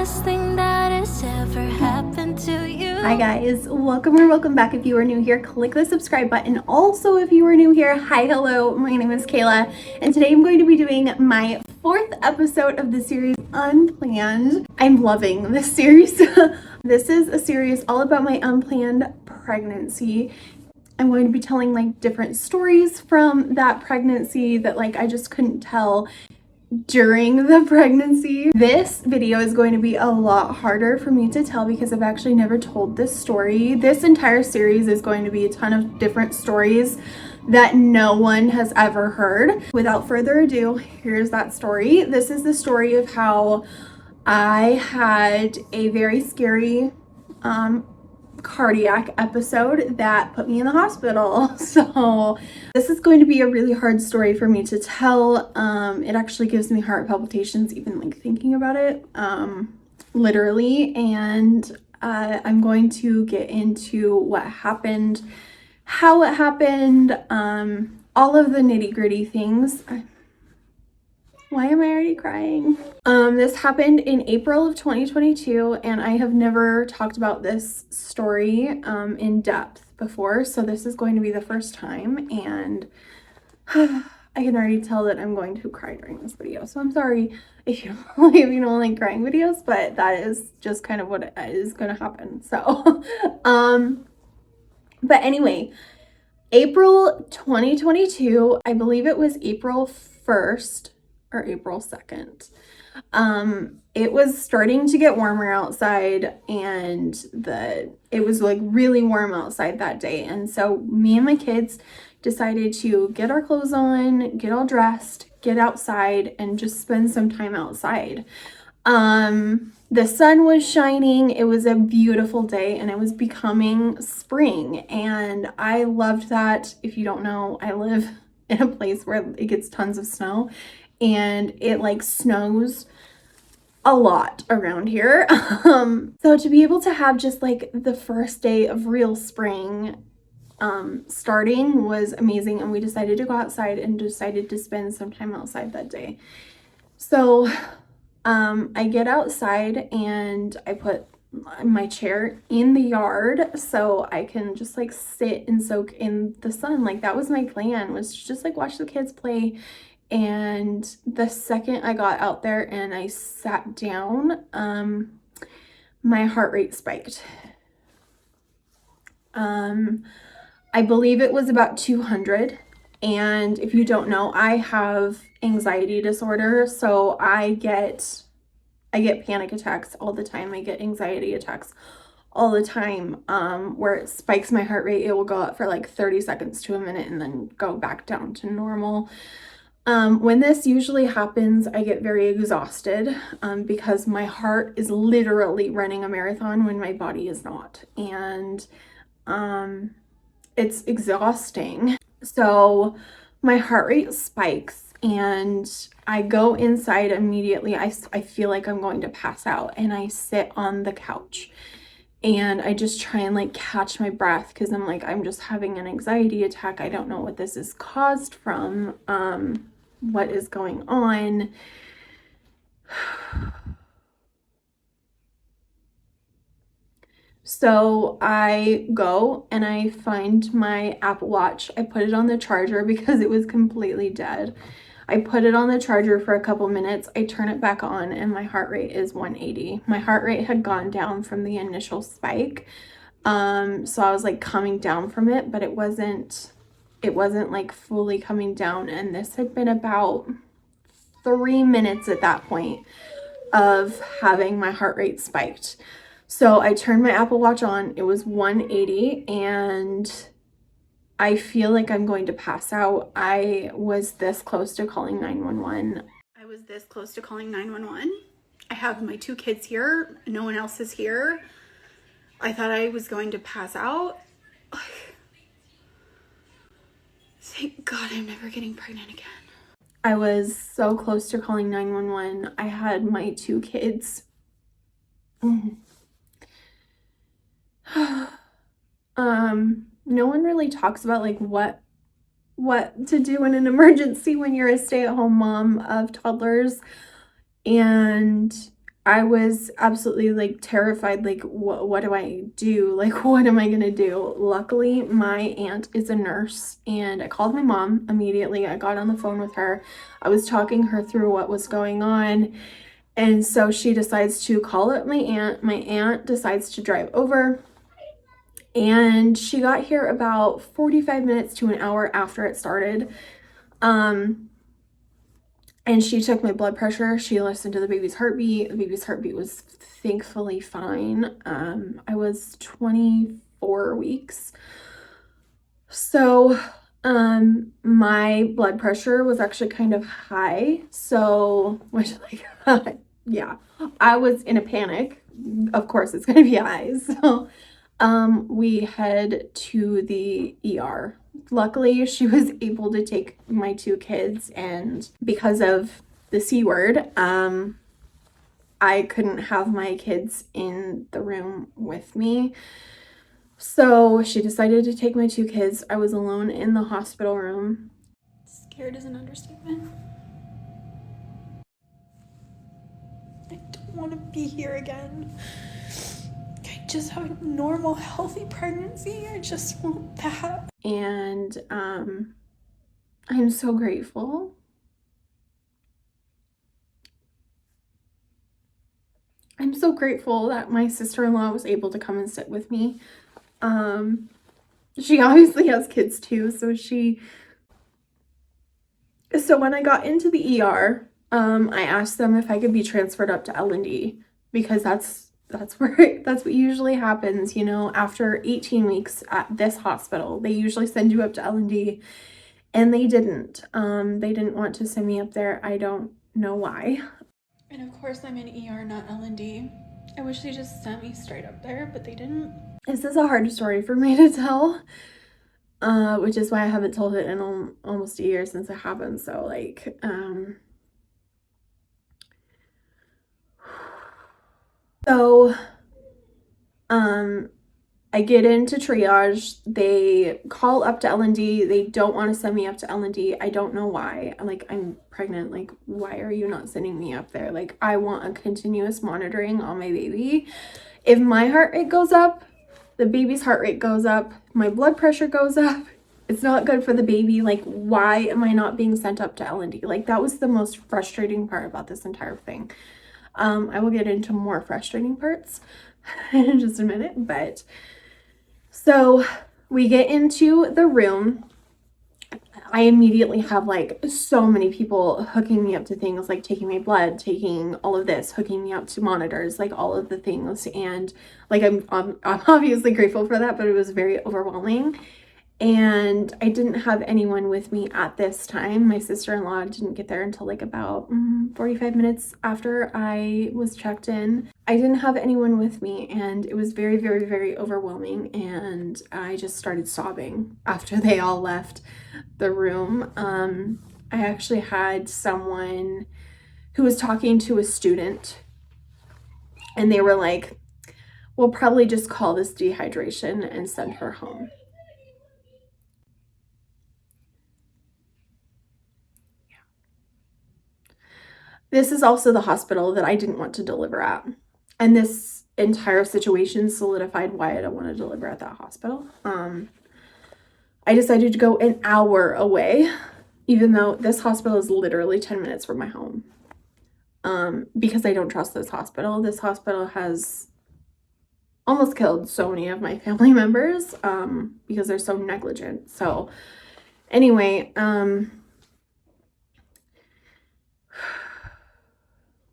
best thing that has ever happened to you. Hi guys, welcome back. If you are new here, click the subscribe button. Also, if you are new here, hi, hello, my name is Kayla, and today I'm going to be doing my 4th episode of the series Unplanned. I'm loving this series. This is a series all about my unplanned pregnancy. I'm going to be telling like different stories from that pregnancy that like I just couldn't tell during the pregnancy. This video is going to be a lot harder for me to tell because I've actually never told this story. This entire series is going to be a ton of different stories that no one has ever heard. Without further ado, here's that story. This is the story of how I had a very scary cardiac episode that put me in the hospital. So this is going to be a really hard story for me to tell. It actually gives me heart palpitations even like thinking about it, literally. And I'm going to get into what happened, how it happened, all of the nitty-gritty things. Why am I already crying? This happened in April of 2022, and I have never talked about this story in depth before, so this is going to be the first time, and I can already tell that I'm going to cry during this video, so I'm sorry if you don't like crying videos, but that is just kind of what is going to happen. So, but anyway, April 2022, I believe it was April 1st, or April 2nd. It was starting to get warmer outside, and it was like really warm outside that day. And so me and my kids decided to get our clothes on, get all dressed, get outside, and just spend some time outside. The sun was shining. It was a beautiful day, and it was becoming spring, and I loved that. If you don't know, I live in a place where it gets tons of snow, and it like snows a lot around here. So to be able to have just like the first day of real spring starting was amazing, and we decided to go outside and decided to spend some time outside that day. So I get outside and I put my chair in the yard so I can just like sit and soak in the sun. Like that was my plan, was to just like watch the kids play. And the second I got out there and I sat down, my heart rate spiked. I believe it was about 200. And if you don't know, I have anxiety disorder, so I get panic attacks all the time. I get anxiety attacks all the time, where it spikes my heart rate. It will go up for like 30 seconds to a minute and then go back down to normal. When this usually happens, I get very exhausted, because my heart is literally running a marathon when my body is not. And, it's exhausting. So my heart rate spikes and I go inside immediately. I feel like I'm going to pass out, and I sit on the couch and I just try and like catch my breath because I'm like, I'm just having an anxiety attack. I don't know what this is caused from. What is going on? So I go and I find my Apple Watch. I put it on the charger because it was completely dead. I put it on the charger for a couple minutes. I turn it back on and my heart rate is 180. My heart rate had gone down from the initial spike. So I was like coming down from it, but it wasn't like fully coming down. And this had been about 3 minutes at that point of having my heart rate spiked. So I turned my Apple Watch on. It was 180 and I feel like I'm going to pass out. I was this close to calling 911. I have my 2 kids here. No one else is here. I thought I was going to pass out. Thank God I'm never getting pregnant again. I was so close to calling 911. I had my 2 kids. No one really talks about like what to do in an emergency when you're a stay-at-home mom of toddlers. And I was absolutely like terrified. Like, what do I do? Like, what am I gonna do? Luckily, my aunt is a nurse, and I called my mom immediately. I got on the phone with her. I was talking her through what was going on. And so she decides to call up my aunt. My aunt decides to drive over. And she got here about 45 minutes to an hour after it started. And she took my blood pressure. She listened to the baby's heartbeat. The baby's heartbeat was thankfully fine. I was 24 weeks. So, my blood pressure was actually kind of high. So, which like, yeah, I was in a panic. Of course, it's going to be high. So, we head to the ER. Luckily, she was able to take my two kids, and because of the C word, I couldn't have my kids in the room with me. So she decided to take my two kids. I was alone in the hospital room. Scared is an understatement. I don't want to be here again. I just have a normal, healthy pregnancy. I just want that. And I'm so grateful. I'm so grateful that my sister-in-law was able to come and sit with me. She obviously has kids too, so when I got into the ER, I asked them if I could be transferred up to L&D, because that's what usually happens, you know, after 18 weeks at this hospital. They usually send you up to L&D, and they didn't. They didn't want to send me up there. I don't know why. And of course I'm in ER, not L&D. I wish they just sent me straight up there, but they didn't. This is a hard story for me to tell, which is why I haven't told it in almost a year since it happened. So like, I get into triage. They call up to L&D. They don't want to send me up to L&D. I don't know why. Like, I'm pregnant. Like, why are you not sending me up there? Like, I want a continuous monitoring on my baby. If my heart rate goes up, the baby's heart rate goes up, my blood pressure goes up. It's not good for the baby. Like, why am I not being sent up to L&D? Like, that was the most frustrating part about this entire thing. I will get into more frustrating parts in just a minute, but so we get into the room. I immediately have like so many people hooking me up to things, like taking my blood, taking all of this, hooking me up to monitors, like all of the things. And like, I'm obviously grateful for that, but it was very overwhelming. And I didn't have anyone with me at this time. My sister-in-law didn't get there until like about 45 minutes after I was checked in. I didn't have anyone with me, and it was very, very, very overwhelming. And I just started sobbing after they all left the room. I actually had someone who was talking to a student, and they were like, we'll probably just call this dehydration and send her home. This is also the hospital that I didn't want to deliver at. And this entire situation solidified why I don't want to deliver at that hospital. I decided to go an hour away, even though this hospital is literally 10 minutes from my home. Because I don't trust this hospital. This hospital has almost killed so many of my family members, because they're so negligent. So anyway,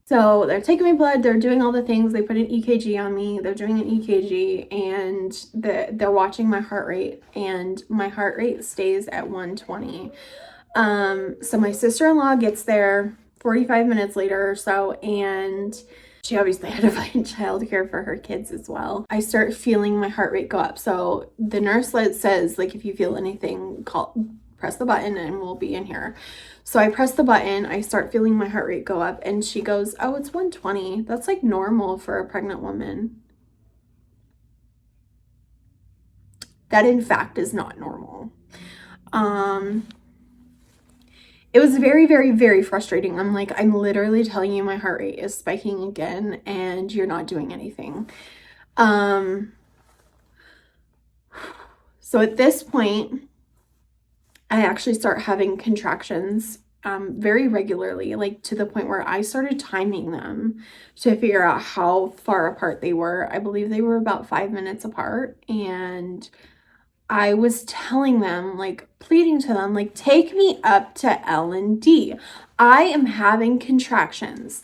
so they're taking my blood, they're doing all the things, they put an EKG on me, they're doing an EKG, and they're watching my heart rate, and my heart rate stays at 120. So my sister-in-law gets there 45 minutes later or so, and she obviously had to find childcare for her kids as well. I start feeling my heart rate go up. So the nurse says, like, if you feel anything, press the button and we'll be in here. So I press the button, I start feeling my heart rate go up, and she goes, oh, it's 120. That's like normal for a pregnant woman. That in fact is not normal. it was very, very, very frustrating. I'm like, I'm literally telling you my heart rate is spiking again and you're not doing anything. So at this point, I actually start having contractions very regularly, like to the point where I started timing them to figure out how far apart they were. I believe they were about 5 minutes apart. And I was telling them, like pleading to them, like, take me up to L&D. I am having contractions.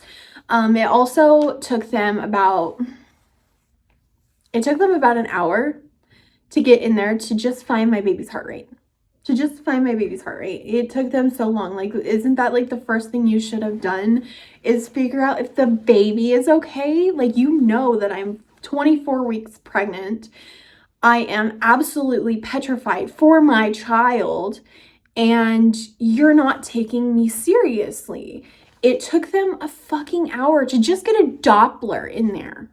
It also took them about an hour to get in there to just find my baby's heart rate. It took them so long. Like, isn't that like the first thing you should have done, is figure out if the baby is okay? Like, you know that I'm 24 weeks pregnant. I am absolutely petrified for my child, and you're not taking me seriously. It took them a fucking hour to just get a Doppler in there.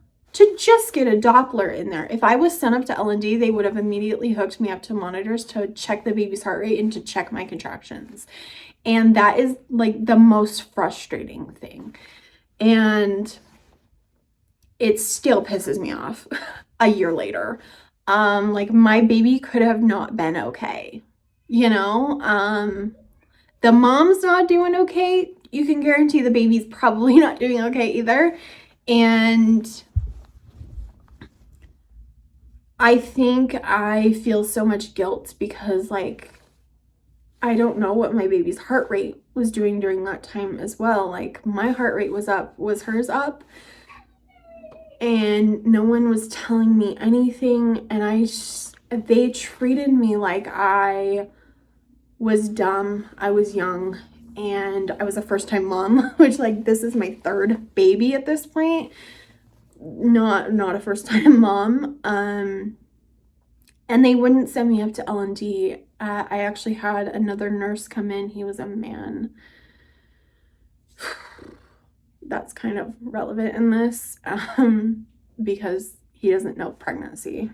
If I was sent up to L&D, they would have immediately hooked me up to monitors to check the baby's heart rate and to check my contractions. And that is like the most frustrating thing. And it still pisses me off a year later. Like, my baby could have not been okay. You know, the mom's not doing okay. You can guarantee the baby's probably not doing okay either. And I think I feel so much guilt because, like, I don't know what my baby's heart rate was doing during that time as well. Like, my heart rate was up. Was hers up? And no one was telling me anything. And they treated me like I was dumb. I was young. And I was a first-time mom, which, like, this is my third baby at this point. Not a first-time mom. And they wouldn't send me up to L&D. I actually had another nurse come in. He was a man. That's kind of relevant in this, because he doesn't know pregnancy.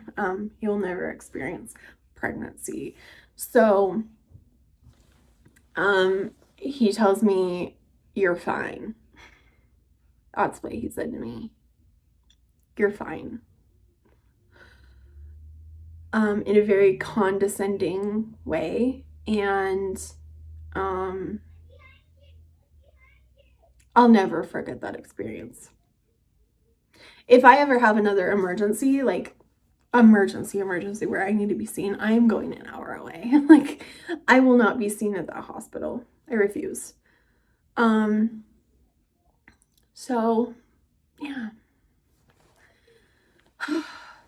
He'll never experience pregnancy. So, he tells me, "You're fine." That's what he said to me. "You're fine." In a very condescending way. And I'll never forget that experience. If I ever have another emergency, like emergency where I need to be seen, I am going an hour away. Like, I will not be seen at that hospital. I refuse. So yeah.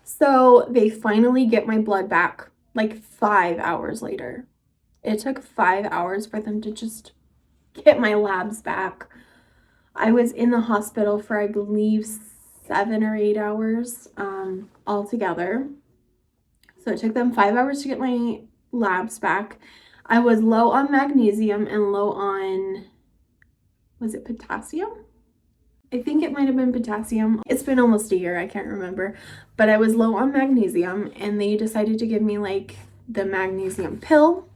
So they finally get my blood back like 5 hours later. It took 5 hours for them to just get my labs back. I was in the hospital for, I believe, 7 or 8 hours altogether. So it took them 5 hours to get my labs back. I was low on magnesium and low on, was it potassium? I think it might have been potassium. It's been almost a year, I can't remember. But I was low on magnesium, and they decided to give me like the magnesium pill.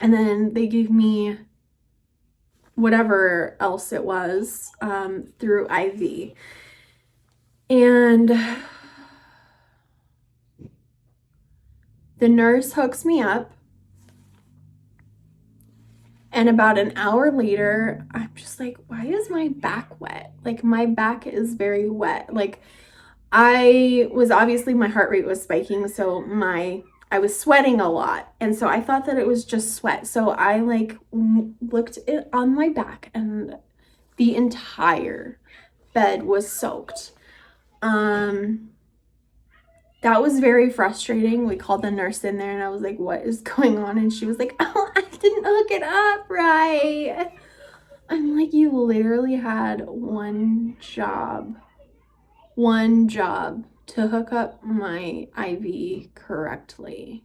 And then they gave me whatever else it was through IV. And the nurse hooks me up. And about an hour later, I'm just like, why is my back wet? Like, my back is very wet. Like, obviously my heart rate was spiking, so I was sweating a lot. And so I thought that it was just sweat. So I like looked on my back, and the entire bed was soaked. That was very frustrating. We called the nurse in there, and I was like, what is going on? And she was like, oh, I didn't hook it up right. I'm like, you literally had one job to hook up my IV correctly.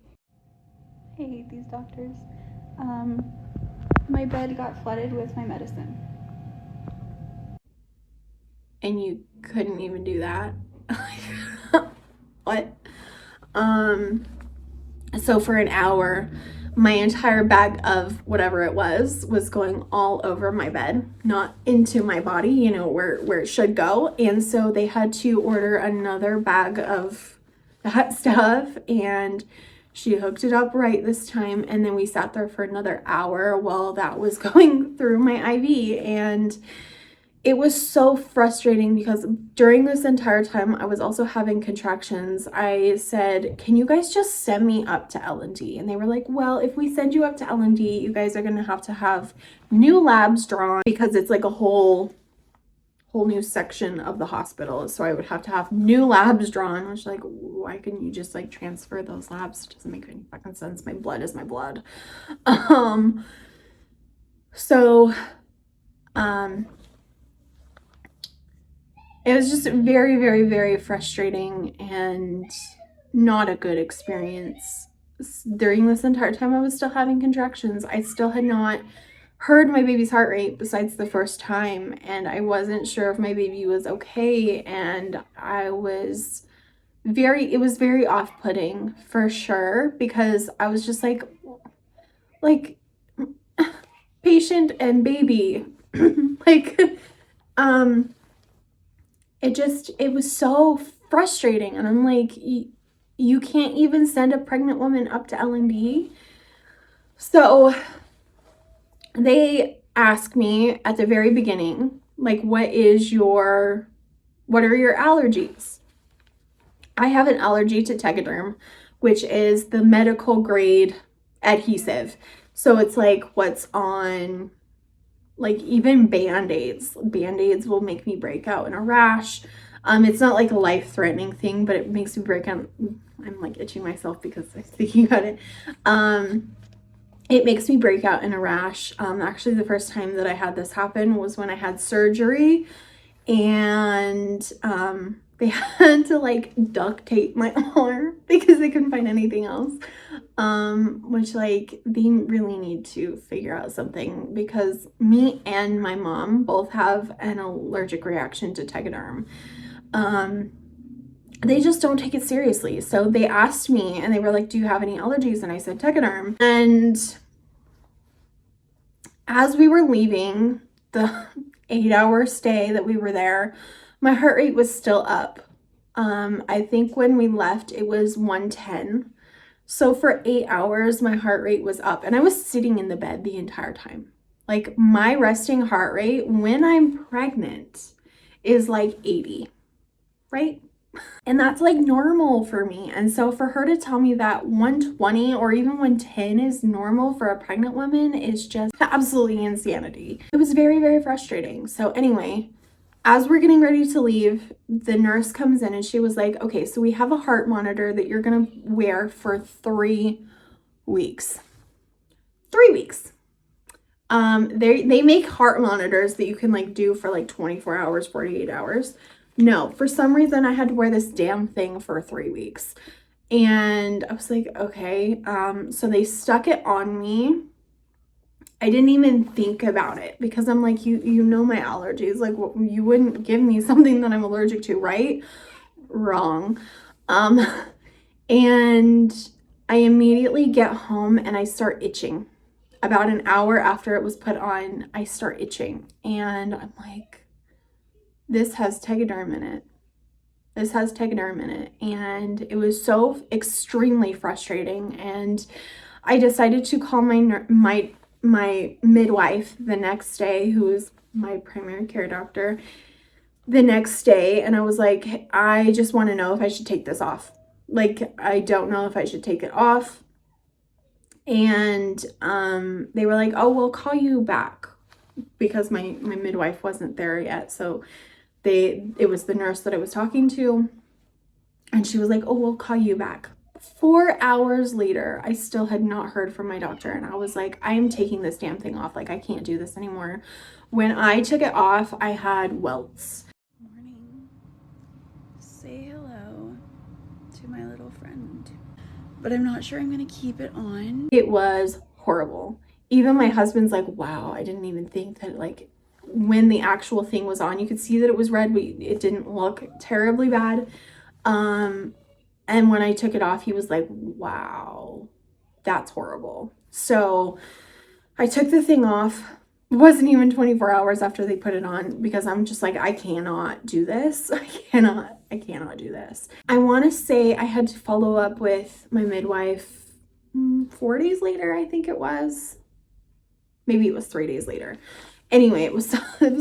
I hate these doctors. My bed got flooded with my medicine. And you couldn't even do that? What? So for an hour, my entire bag of whatever it was going all over my bed, not into my body, you know, where it should go. And so they had to order another bag of that stuff, and she hooked it up right this time. And then we sat there for another hour while that was going through my IV. And it was so frustrating because during this entire time I was also having contractions. I said, can you guys just send me up to L&D? And they were like, well, if we send you up to L&D, you guys are going to have new labs drawn, because it's like a whole new section of the hospital. So I would have to have new labs drawn, which, like, why couldn't you just like transfer those labs? It doesn't make any fucking sense. My blood is my blood. So it was just very, very, very frustrating and not a good experience. During this entire time I was still having contractions. I still had not heard my baby's heart rate besides the first time, and I wasn't sure if my baby was okay, and it was very off-putting for sure, because I was just like patient and baby like it was so frustrating. And I'm like, you can't even send a pregnant woman up to L&D. So they asked me at the very beginning, like, what are your allergies? I have an allergy to Tegaderm, which is the medical grade adhesive. So it's like what's on, like, even Band-Aids. Band-Aids will make me break out in a rash. It's not like a life-threatening thing, but it makes me break out. I'm like itching myself because I'm thinking about it. It makes me break out in a rash. Actually, the first time that I had this happen was when I had surgery, and they had to like duct tape my arm because they couldn't find anything else. Which, like, they really need to figure out something, because me and my mom both have an allergic reaction to Tegaderm. They just don't take it seriously. So they asked me and they were like, do you have any allergies? And I said Tegaderm. And as we were leaving the 8-hour stay that we were there, my heart rate was still up. I think when we left it was 110. So for 8 hours, my heart rate was up, and I was sitting in the bed the entire time. Like, my resting heart rate when I'm pregnant is like 80, right? And that's like normal for me. And so for her to tell me that 120 or even 110 is normal for a pregnant woman is just absolutely insanity. It was very, very frustrating. So anyway, as we're getting ready to leave, the nurse comes in and she was like, okay, so we have a heart monitor that you're going to wear for 3 weeks. 3 weeks. They make heart monitors that you can like do for like 24 hours, 48 hours. No, for some reason I had to wear this damn thing for 3 weeks. And I was like, okay. So they stuck it on me. I didn't even think about it because I'm like, you know my allergies. Like, you wouldn't give me something that I'm allergic to, right? Wrong. And I immediately get home and I start itching. About an hour after it was put on, I start itching. And I'm like, this has Tegaderm in it. This has Tegaderm in it. And it was so extremely frustrating. And I decided to call my midwife the next day, who is my primary care doctor, the next day. And I was like, I just want to know if I should take this off. Like, I don't know if I should take it off. And they were like, oh, we'll call you back, because my midwife wasn't there yet. So it was the nurse that I was talking to, and she was like, oh, we'll call you back. 4 hours later, I still had not heard from my doctor, and I was like, I am taking this damn thing off. Like, I can't do this anymore. When I took it off, I had welts. Morning. Say hello to my little friend. But I'm not sure I'm gonna keep it on. It was horrible. Even my husband's like, wow, I didn't even think that, like, when the actual thing was on, you could see that it was red, but it didn't look terribly bad. And when I took it off, he was like, wow, that's horrible. So I took the thing off. It wasn't even 24 hours after they put it on, because I'm just like, I cannot do this. I cannot do this. I want to say I had to follow up with my midwife 4 days later, I think it was. Maybe it was 3 days later. Anyway, it was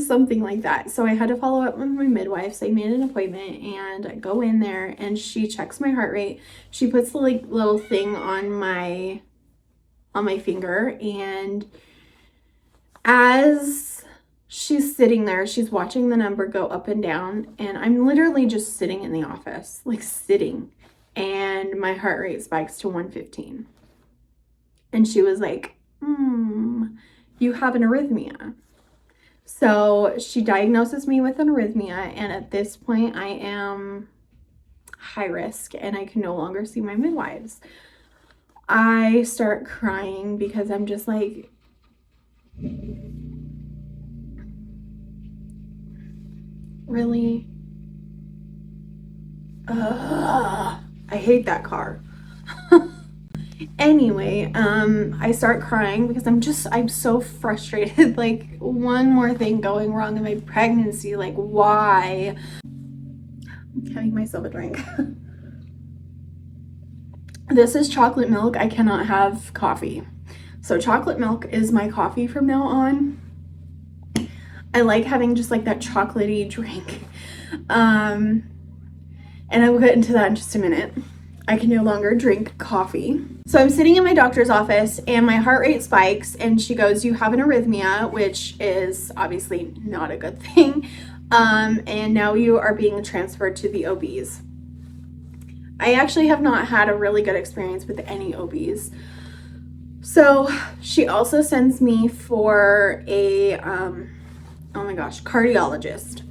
something like that. So I had to follow up with my midwife. So I made an appointment and I go in there and she checks my heart rate. She puts the like little thing on my finger, and as she's sitting there, she's watching the number go up and down, and I'm literally just sitting in the office, like sitting, and my heart rate spikes to 115. And she was like, you have an arrhythmia. So she diagnoses me with an arrhythmia, and at this point I am high risk and I can no longer see my midwives. I start crying because I'm just like, really? I hate that car. Anyway, I start crying because I'm so frustrated. Like, one more thing going wrong in my pregnancy. Like, why? I'm having myself a drink. This is chocolate milk. I cannot have coffee. So chocolate milk is my coffee from now on. I like having just like that chocolatey drink. And I will get into that in just a minute. I can no longer drink coffee. So I'm sitting in my doctor's office and my heart rate spikes, and she goes, you have an arrhythmia, which is obviously not a good thing. And now you are being transferred to the OBs. I actually have not had a really good experience with any OBs. So she also sends me for a, cardiologist.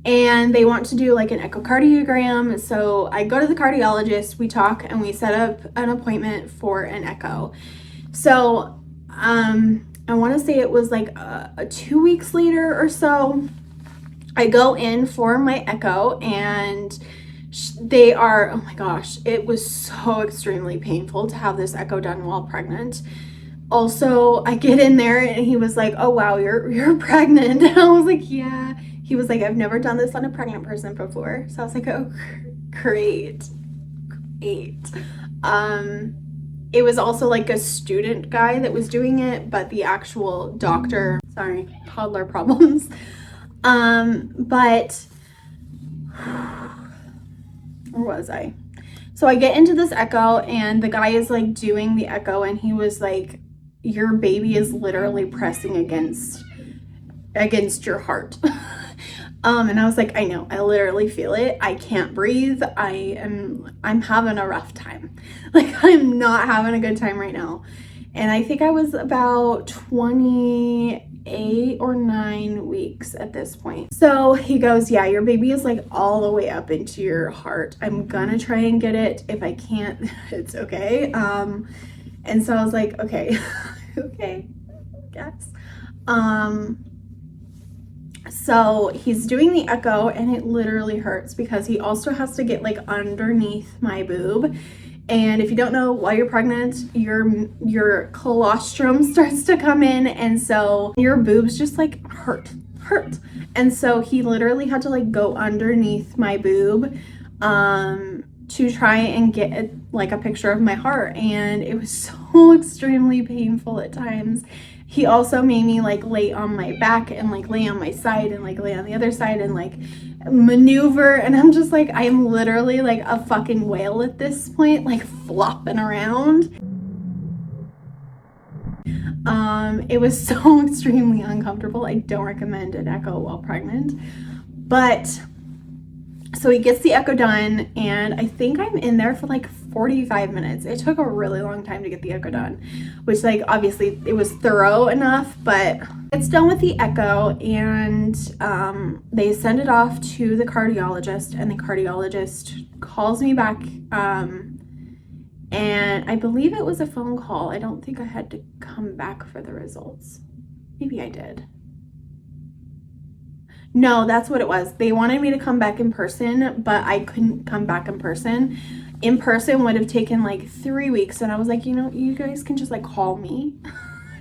And they want to do like an echocardiogram. So I go to the cardiologist, we talk, and we set up an appointment for an echo. So I want to say it was like 2 weeks later or so, I go in for my echo, and they are, oh my gosh, it was so extremely painful to have this echo done while pregnant. Also, I get in there and he was like, oh wow, you're pregnant. And I was like, yeah. He was like, I've never done this on a pregnant person before. So I was like, oh, great. It was also like a student guy that was doing it, but the actual doctor, sorry, toddler problems. But where was I? So I get into this echo, and the guy is like doing the echo, and he was like, your baby is literally pressing against your heart. And I was like, I know, I literally feel it. I can't breathe. I'm having a rough time. Like, I'm not having a good time right now. And I think I was about 28 or 9 weeks at this point. So he goes, yeah, your baby is like all the way up into your heart. I'm gonna try and get it. If I can't, it's okay. And so I was like, okay, okay, guess. So he's doing the echo, and it literally hurts because he also has to get like underneath my boob. And if you don't know, while you're pregnant, your colostrum starts to come in, and so your boobs just like hurt. And so he literally had to like go underneath my boob to try and get like a picture of my heart, and it was so extremely painful at times. He also made me like lay on my back and like lay on my side and like lay on the other side and like maneuver, and I'm just like, I am literally like a fucking whale at this point, like flopping around. It was so extremely uncomfortable. I don't recommend an echo while pregnant. But so he gets the echo done, and I think I'm in there for like 45 minutes. It took a really long time to get the echo done, which like obviously it was thorough enough, but it's done with the echo, and they send it off to the cardiologist, and the cardiologist calls me back, and I believe it was a phone call. I don't think I had to come back for the results. Maybe I did. No, that's what it was. They wanted me to come back in person, but I couldn't come back in person. In person would have taken like 3 weeks, and I was like, you guys can just like call me.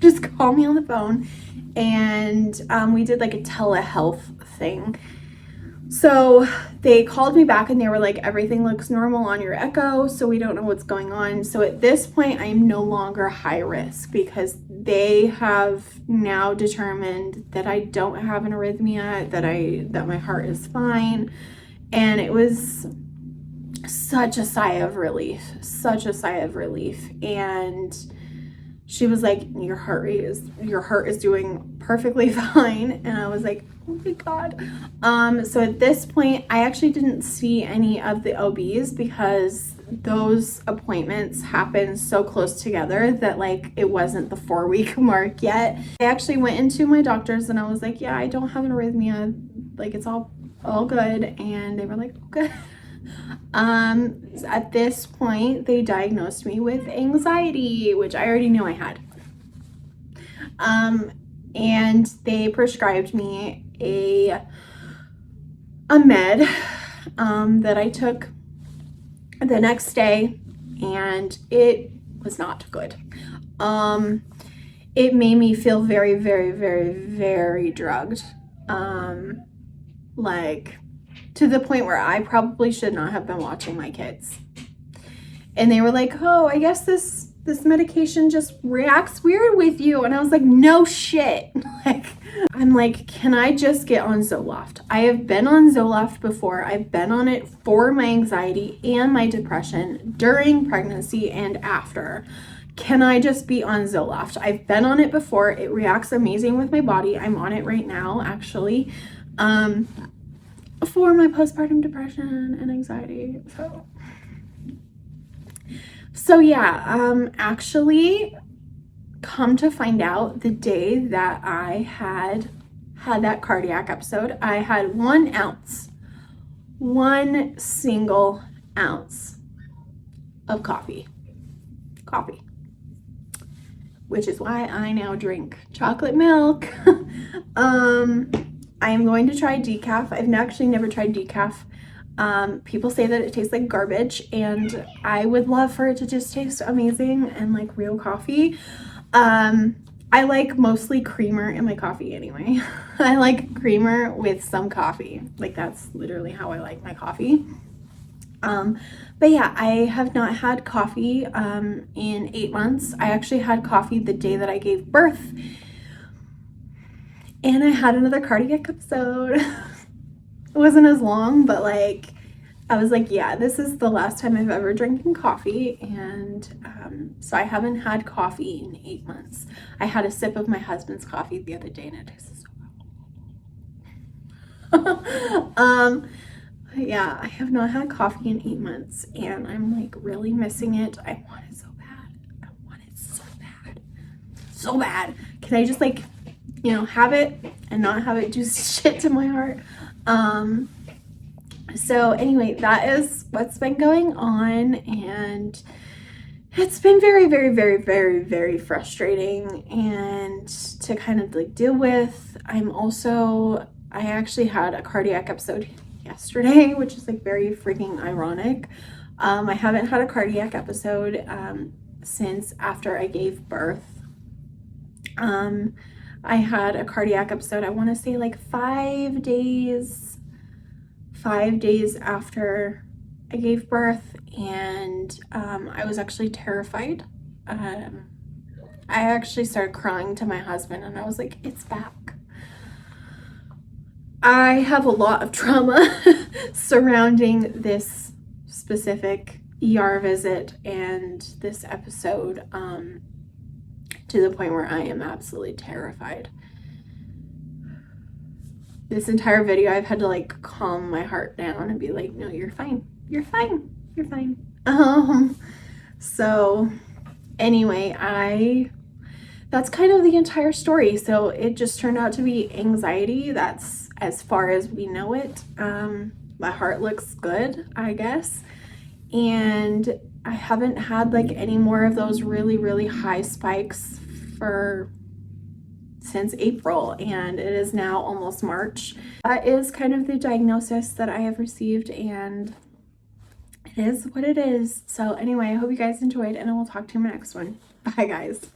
Just call me on the phone. And we did like a telehealth thing. So they called me back and they were like, everything looks normal on your echo, so we don't know what's going on. So at this point, I'm no longer high risk because they have now determined that I don't have an arrhythmia, that my heart is fine. And it was such a sigh of relief, And she was like, your heart is doing perfectly fine. And I was like, oh my God. So at this point, I actually didn't see any of the OBs because those appointments happened so close together that like it wasn't the 4-week mark yet. I actually went into my doctor's and I was like, yeah, I don't have an arrhythmia. Like it's all good. And they were like, okay. At this point, they diagnosed me with anxiety, which I already knew I had. And they prescribed me a med that I took the next day, and it was not good. It made me feel very, very, very, very drugged. Like to the point where I probably should not have been watching my kids. And they were like, oh, I guess this medication just reacts weird with you. And I was like, no shit. I'm like, can I just get on Zoloft? I have been on Zoloft before. I've been on it for my anxiety and my depression during pregnancy and after. Can I just be on Zoloft? I've been on it before. It reacts amazing with my body. I'm on it right now, actually. For my postpartum depression and anxiety. So yeah, actually, come to find out, the day that I had that cardiac episode, I had 1 ounce, 1 single ounce of coffee, which is why I now drink chocolate milk. I am going to try decaf. I've actually never tried decaf. People say that it tastes like garbage, and I would love for it to just taste amazing and like real coffee. I like mostly creamer in my coffee anyway. I like creamer with some coffee. Like that's literally how I like my coffee. But yeah, I have not had coffee in 8 months. I actually had coffee the day that I gave birth. And I had another cardiac episode. It wasn't as long, but like, I was like, yeah, this is the last time I've ever drinking coffee. And so I haven't had coffee in 8 months. I had a sip of my husband's coffee the other day and it tasted so good. Yeah, I have not had coffee in 8 months and I'm like really missing it. I want it so bad. I want it so bad. So bad. Can I just like, have it and not have it do shit to my heart? So anyway, that is what's been going on, and it's been very, very, very, very, very frustrating and to kind of like deal with. I actually had a cardiac episode yesterday, which is like very freaking ironic. I haven't had a cardiac episode since after I gave birth. I had a cardiac episode, I want to say like 5 days after I gave birth, and I was actually terrified. I actually started crying to my husband and I was like, it's back. I have a lot of trauma surrounding this specific ER visit and this episode, to the point where I am absolutely terrified. This entire video, I've had to like calm my heart down and be like, no, you're fine. You're fine. You're fine. So anyway, that's kind of the entire story. So it just turned out to be anxiety. That's as far as we know it. My heart looks good, I guess. And I haven't had like any more of those really, really high spikes for since April, and it is now almost March. That is kind of the diagnosis that I have received, and it is what it is. So anyway, I hope you guys enjoyed, and I will talk to you in my next one. Bye, guys.